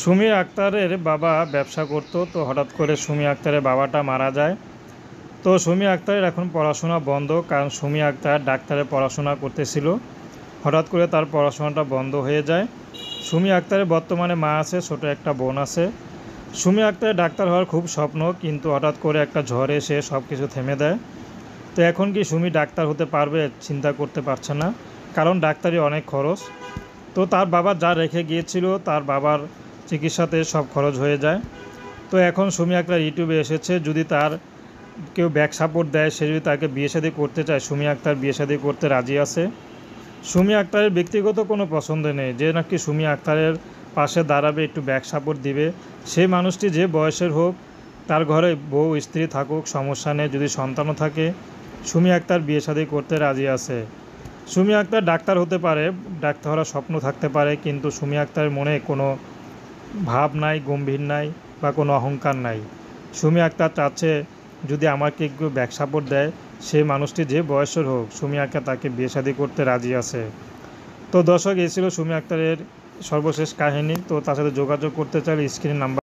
সুমি আক্তারের বাবা ব্যবসা করতো, তো হঠাৎ করে সুমি আক্তারের বাবাটা মারা যায়। তো সুমি আক্তারের এখন পড়াশোনা বন্ধ, কারণ সুমি আক্তার ডাক্তারের পড়াশোনা করতেছিল। হঠাৎ করে তার পড়াশোনাটা বন্ধ হয়ে যায়। সুমি আক্তারের বর্তমানে মা আছে, ছোট একটা বোন আছে। সুমি আক্তারের ডাক্তার হওয়ার খুব স্বপ্ন, কিন্তু হঠাৎ করে একটা ঝড় এসে সব কিছু থেমে দেয়। তো এখন কি সুমি ডাক্তার হতে পারবে চিন্তা করতে পারছে না, কারণ ডাক্তারি অনেক খরচ। তো তার বাবা যা রেখে গিয়েছিল, তার বাবার চিকিৎসাতে সব খরচ হয়ে যায়। তো এখন সুমি আক্তার ইউটিউবে এসেছে, যদি তার কেউ ব্যাক সাপোর্ট দেয়, সে যদি তাকে বিয়ে শাদী করতে চায়, সুমি আক্তার বিয়ে শাদী করতে রাজি আছে। সুমি আক্তারের ব্যক্তিগত কোনো পছন্দ নেই, যে নাকি সুমি আক্তারের পাশে দাঁড়াবে, একটু ব্যাক সাপোর্ট দিবে। সেই মানুষটি যে বয়সের হোক, তার ঘরে বউ স্ত্রী থাকুক, সমস্যা নেই। যদি সন্তানও থাকে, সুমি আক্তার বিয়ে শাদী করতে রাজি আছে। সুমি আক্তার ডাক্তার হতে পারে, ডাক্তার হওয়ার স্বপ্ন থাকতে পারে, কিন্তু সুমি আক্তারের মনে কোনো ভাব নাই, গম্ভীর নাই, বা কোনো অহংকার নাই। সুমি আক্তার চাচ্ছে, যদি আমাকে কেউ ব্যাক সাপোর্ট দেয়, সেই মানুষটি যে বয়সের হোক, সুমি আক্তার তাকে বিয়ে শাদী করতে রাজি আছে। তো দর্শক, এই ছিল সুমি আক্তারের সর্বশেষ কাহিনী। তো তার সাথে যোগাযোগ করতে চাইলে স্ক্রিন নাম্বার